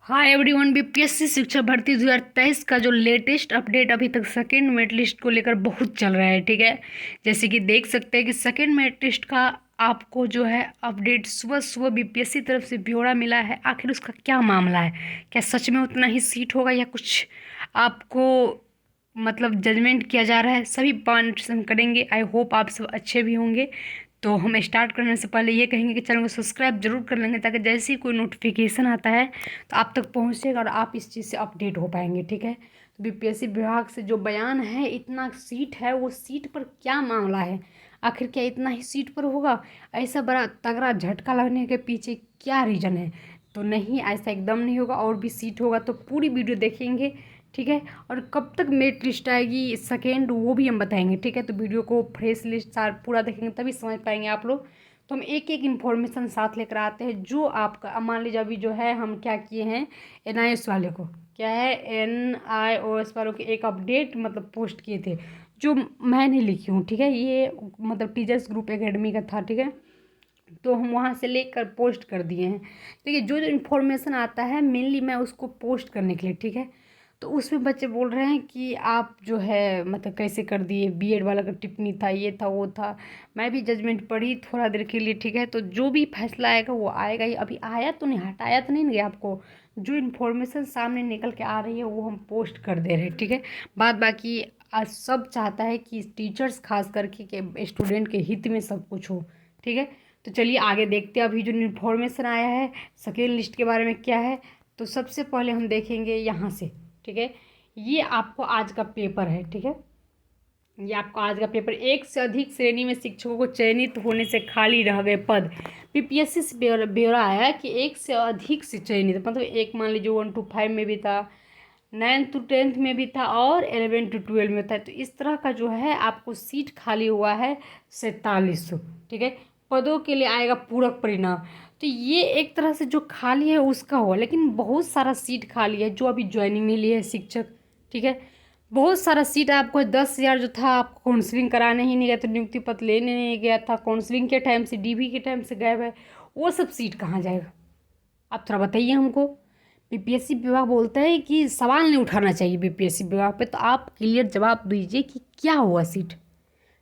Hi everyone. BPSC शिक्षक भर्ती 2023 का जो लेटेस्ट अपडेट अभी तक सेकेंड मेरिट लिस्ट को लेकर बहुत चल रहा है। ठीक है, जैसे कि देख सकते हैं कि सेकेंड मेरिट लिस्ट का आपको जो है अपडेट सुबह सुबह बीपीएससी तरफ से ब्यौरा मिला है। आखिर उसका क्या मामला है, क्या सच में उतना ही सीट होगा या कुछ आपको जजमेंट किया जा रहा है, सभी पॉइंट्स हम करेंगे। आई होप आप सब अच्छे भी होंगे। तो हम स्टार्ट करने से पहले ये कहेंगे कि चैनल को सब्सक्राइब जरूर कर लेंगे, ताकि जैसे ही कोई नोटिफिकेशन आता है तो आप तक पहुंचेगा और आप इस चीज़ से अपडेट हो पाएंगे। ठीक है, तो बीपीएससी विभाग से जो बयान है, इतना सीट है, वो सीट पर क्या मामला है, आखिर क्या इतना ही सीट पर होगा, ऐसा बड़ा तगड़ा झटका लगने के पीछे क्या रीज़न है। तो नहीं, ऐसा एकदम नहीं होगा, और भी सीट होगा। तो पूरी वीडियो देखेंगे। ठीक है, और कब तक मेरिट लिस्ट आएगी सेकेंड, वो भी हम बताएंगे। ठीक है, तो वीडियो को फ्रेश लिस्ट सार पूरा देखेंगे तभी समझ पाएंगे आप लोग। तो हम एक एक इन्फॉर्मेशन साथ लेकर आते हैं जो आपका, अब मान लीजिए अभी जो है हम क्या किए हैं, एनआईओएस वाले को क्या है, एनआईओएस वालों के एक अपडेट पोस्ट किए थे, जो मैं नहीं लिखी हूँ। ठीक है, ये टीचर्स ग्रुप एकेडमी का था। ठीक है, तो हम वहाँ से लेकर पोस्ट कर दिए हैं। देखिए, जो जो इन्फॉर्मेशन आता है मेनली मैं उसको पोस्ट करने के लिए। ठीक है, तो उसमें बच्चे बोल रहे हैं कि आप जो है कैसे कर दिए, बीएड वाला का टिप्पणी था, ये था वो था। मैं भी जजमेंट पढ़ी थोड़ा देर के लिए। ठीक है, तो जो भी फैसला आएगा वो आएगा ही। अभी आया तो नहीं, हटाया तो नहीं गया आपको। जो इन्फॉर्मेशन सामने निकल के आ रही है वो हम पोस्ट कर दे रहे हैं। ठीक है, बात बाकी आज सब चाहता है कि टीचर्स खास करके के स्टूडेंट के हित में सब कुछ हो। ठीक है, तो चलिए आगे देखते हैं अभी जो इन्फॉर्मेशन आया है सेकेंड लिस्ट के बारे में क्या है। तो सबसे पहले हम देखेंगे यहाँ से। ठीक है, ये आपको आज का पेपर है। ठीक है, ये आपको आज का पेपर, एक से अधिक श्रेणी में शिक्षकों को चयनित होने से खाली रह गए पद। बीपीएससी से ब्यौरा आया है कि एक से अधिक से चयनित, एक मान लीजिए 1 to 5 में भी था, 9 to 10 में भी था, और 11 to 12 में था। तो इस तरह का जो है आपको सीट खाली हुआ है 4700। ठीक है, पदों के लिए आएगा पूरक परिणाम। तो ये एक तरह से जो खाली है उसका हुआ, लेकिन बहुत सारा सीट खाली है जो अभी ज्वाइनिंग नहीं लिए है शिक्षक। ठीक है, बहुत सारा सीट आपको 10,000 जो था, आपको काउंसलिंग कराने ही नहीं गया, तो नियुक्ति पत्र लेने नहीं गया था, काउंसलिंग के टाइम से, डीवी के टाइम से गायब है। वो सब सीट कहाँ जाएगा, आप थोड़ा बताइए हमको। बीपीएससी विभाग बोलता है कि सवाल नहीं उठाना चाहिए बीपीएससी विभाग पे, तो आप क्लियर जवाब दीजिए कि क्या हुआ सीट।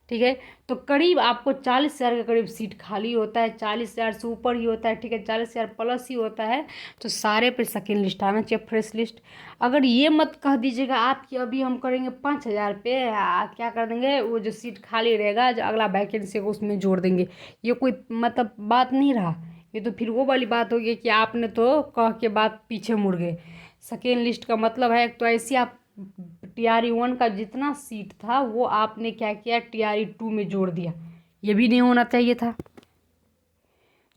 ठीक है, तो करीब आपको 40,000 के करीब सीट खाली होता है, 40,000 से ऊपर ही होता है। ठीक है, 40,000 प्लस ही होता है। तो सारे पे सेकेंड लिस्ट आना चाहिए, फ्रेश लिस्ट। अगर ये मत कह दीजिएगा आप कि अभी हम करेंगे 5,000 पे, क्या कर देंगे, वो जो सीट खाली रहेगा जो अगला वैकेंसी को उसमें जोड़ देंगे, ये कोई बात नहीं रहा। ये तो फिर वो वाली बात होगी कि आपने तो कह के बात पीछे मुड़ गए। सेकेंड लिस्ट का मतलब है, तो ऐसे आप TRE 1 का जितना सीट था वो आपने क्या किया, TRE 2 में जोड़ दिया। ये भी नहीं होना चाहिए था,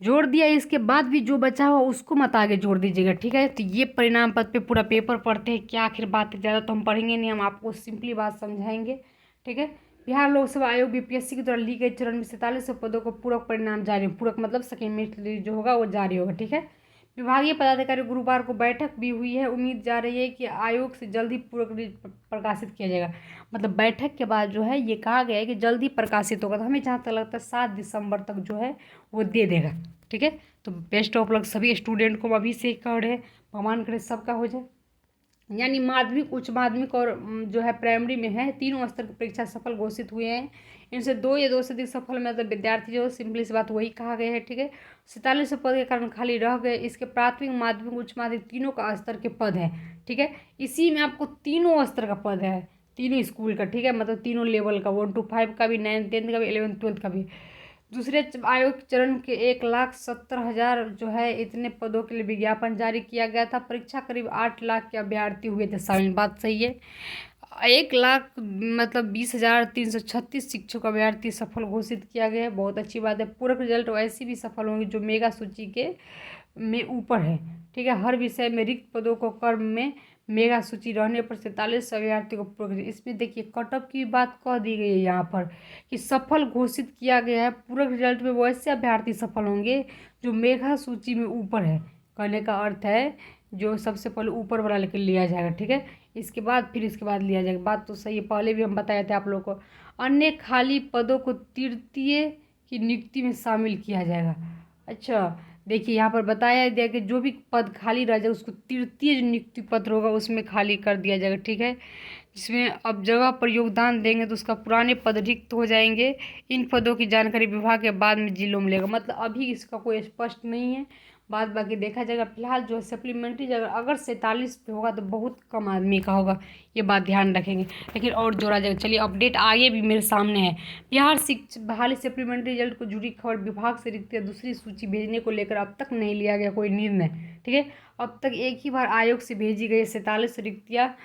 जोड़ दिया। इसके बाद भी जो बचा हुआ उसको मत आगे जोड़ दीजिएगा। ठीक है, तो ये परिणाम पत्र पे पूरा पेपर पढ़ते हैं क्या, आखिर बात ज़्यादा तो हम पढ़ेंगे नहीं, हम आपको सिंपली बात समझाएंगे। ठीक है, बिहार लोक सेवा आयोग बीपीएससी के द्वारा ली गई चरण में 4700 पदों को पूरक परिणाम जारी, पूरक मतलब सेकेंड मेरिट लिस्ट जो होगा वो जारी होगा। ठीक है, विभागीय पदाधिकारी गुरुवार को बैठक भी हुई है। उम्मीद जा रही है कि आयोग से जल्दी पूरक लिस्ट प्रकाशित किया जाएगा। बैठक के बाद जो है ये कहा गया है कि जल्दी प्रकाशित होगा। तो हमें जहाँ तक लगता है 7 दिसंबर तक जो है वो दे देगा। ठीक है, तो बेस्ट ऑफ लक सभी स्टूडेंट को, अभी से करे भगवान करे सबका हो जाए। यानी माध्यमिक, उच्च माध्यमिक और जो है प्राइमरी में है, तीनों स्तर की परीक्षा सफल घोषित हुए हैं। इनसे 2 या 2 से अधिक सफल विद्यार्थी जो, सिंपली सी बात वही कहा गया है। ठीक है, 4700 पद के कारण खाली रह गए। इसके प्राथमिक, माध्यमिक, उच्च माध्यमिक तीनों का स्तर के पद है। ठीक है, इसी में आपको तीनों स्तर का पद है, तीनों स्कूल का। ठीक है, तीनों लेवल का, 1 to 5 का भी, 9th 10th का भी, 11th 12th का भी। दूसरे आयोग चरण के 1,70,000 जो है इतने पदों के लिए विज्ञापन जारी किया गया था। परीक्षा करीब 8 लाख के अभ्यर्थी हुए थे शामिल, बात सही है। 1,20,336 शिक्षक अभ्यर्थी सफल घोषित किया गया है, बहुत अच्छी बात है। पूरक रिजल्ट वैसे भी सफल होंगे जो मेगा सूची के में ऊपर है। ठीक है, हर विषय में रिक्त पदों को क्रम में मेगा सूची रहने पर 47 अभ्यर्थी को पूरक, इसमें देखिए कट ऑफ की बात कह दी गई है यहाँ पर कि सफल घोषित किया गया है। पूरक रिजल्ट में वैसे अभ्यर्थी सफल होंगे जो मेगा सूची में ऊपर है। कहने का अर्थ है जो सबसे पहले ऊपर वाला लेकर लिया जाएगा। ठीक है, इसके बाद लिया जाएगा। बात तो सही है, पहले भी हम बताए थे आप लोगों को। अन्य खाली पदों को तृतीय की नियुक्ति में शामिल किया जाएगा। अच्छा, देखिए यहाँ पर बताया दिया कि जो भी पद खाली रह जाए उसको तृतीय जो नियुक्ति पत्र होगा उसमें खाली कर दिया जाएगा, ठीक है। जिसमें अब जगह पर योगदान देंगे तो उसका पुराने पद रिक्त हो जाएंगे। इन पदों की जानकारी विभाग के बाद में जिलों में लेगा, मतलब अभी इसका कोई स्पष्ट नहीं है, बाद बाकी देखा जाएगा। फिलहाल जो है सप्लीमेंट्री अगर 47 पे होगा तो बहुत कम आदमी का होगा, ये बात ध्यान रखेंगे, लेकिन और जोड़ा जाएगा। चलिए अपडेट आगे भी मेरे सामने है। बिहार शिक्षक बहाली सप्लीमेंट्री रिजल्ट को जुड़ी खबर, विभाग से रिक्त दूसरी सूची भेजने को लेकर अब तक नहीं लिया गया कोई निर्णय, ठीक है। अब तक एक ही बार आयोग से भेजी गई 47 रिक्तियाँ।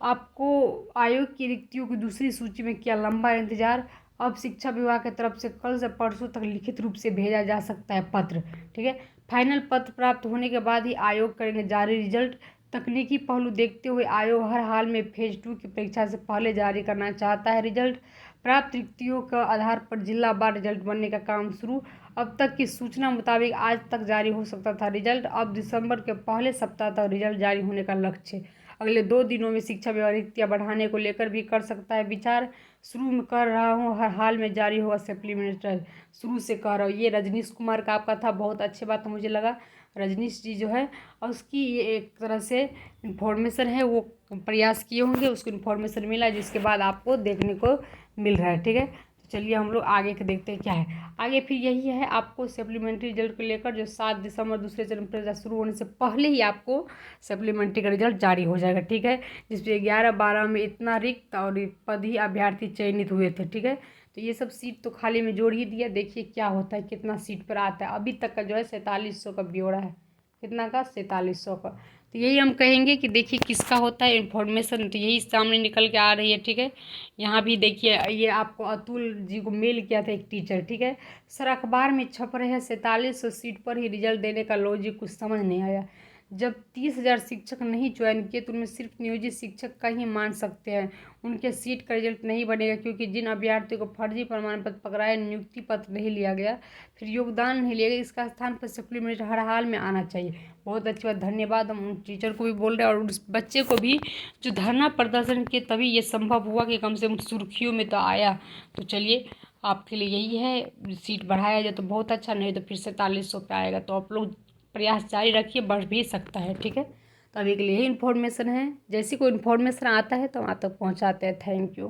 आपको आयोग की रिक्तियों की दूसरी सूची में किया लंबा इंतजार। अब शिक्षा विभाग की तरफ से कल से परसों तक लिखित रूप से भेजा जा सकता है पत्र, ठीक है। फाइनल पत्र प्राप्त होने के बाद ही आयोग करेंगे जारी रिजल्ट। तकनीकी पहलू देखते हुए आयोग हर हाल में फेज 2 की परीक्षा से पहले जारी करना चाहता है रिजल्ट। प्राप्त रिक्तियों का आधार पर जिला बार रिजल्ट बनने का काम शुरू। अब तक की सूचना मुताबिक आज तक जारी हो सकता था रिजल्ट। अब दिसंबर के पहले सप्ताह तक रिजल्ट जारी होने का लक्ष्य है। अगले 2 दिनों में शिक्षा विभाग रिक्तियाँ बढ़ाने को लेकर भी कर सकता है विचार। शुरू में कर रहा हूँ, हर हाल में जारी होगा सप्लीमेंट्री, शुरू से कह रहा हूँ। ये रजनीश कुमार का आपका था, बहुत अच्छी बात मुझे लगा। रजनीश जी जो है, और उसकी ये एक तरह से इन्फॉर्मेशन है, वो प्रयास किए होंगे, उसको इन्फॉर्मेशन मिला जिसके बाद आपको देखने को मिल रहा है, ठीक है। तो चलिए हम लोग आगे के देखते हैं क्या है आगे। फिर यही है, आपको सप्लीमेंट्री रिजल्ट को लेकर जो 7 दिसंबर दूसरे चरण परीक्षा शुरू होने से पहले ही आपको सप्लीमेंट्री का रिजल्ट जारी हो जाएगा, ठीक है। जिसमें 11-12 में इतना रिक्त और पद ही अभ्यर्थी चयनित हुए थे, ठीक है। तो ये सब सीट तो खाली में जोड़ ही दिया, देखिए क्या होता है, कितना सीट पर आता है। अभी तक का जो है 4700 का ब्यौरा है, कितना का, 4700 का। तो यही हम कहेंगे कि देखिए किसका होता है इन्फॉर्मेशन, तो यही सामने निकल के आ रही है, ठीक है। यहाँ भी देखिए, ये आपको अतुल जी को मेल किया था एक टीचर, ठीक है। सर अखबार में छप रहे हैं 4700 सीट पर ही रिजल्ट देने का लॉजिक कुछ समझ नहीं आया। जब 30,000 शिक्षक नहीं चयन किए तो उनमें सिर्फ नियोजित शिक्षक का ही मान सकते हैं, उनके सीट का रिजल्ट नहीं बनेगा, क्योंकि जिन अभ्यर्थियों को फर्जी प्रमाण पत्र पकड़ाए नियुक्ति पत्र नहीं लिया गया, फिर योगदान नहीं लिया गया, इसका स्थान पर सप्लीमेंट हर हाल में आना चाहिए। बहुत अच्छी बात, धन्यवाद। हम उन टीचर को भी बोल रहे हैं और उस बच्चे को भी जो धरना प्रदर्शन किए, तभी ये संभव हुआ कि कम से कम सुर्खियों में तो आया। तो चलिए आपके लिए यही है, सीट बढ़ाया जाए तो बहुत अच्छा, नहीं तो फिर 4700 पे आएगा। तो आप लोग प्रयास जारी रखिए, बढ़ भी सकता है, ठीक है। तो अभी के लिए यही इन्फॉर्मेशन है, जैसी कोई इन्फॉर्मेशन आता है तो वहाँ तक पहुँचाते हैं। Thank you.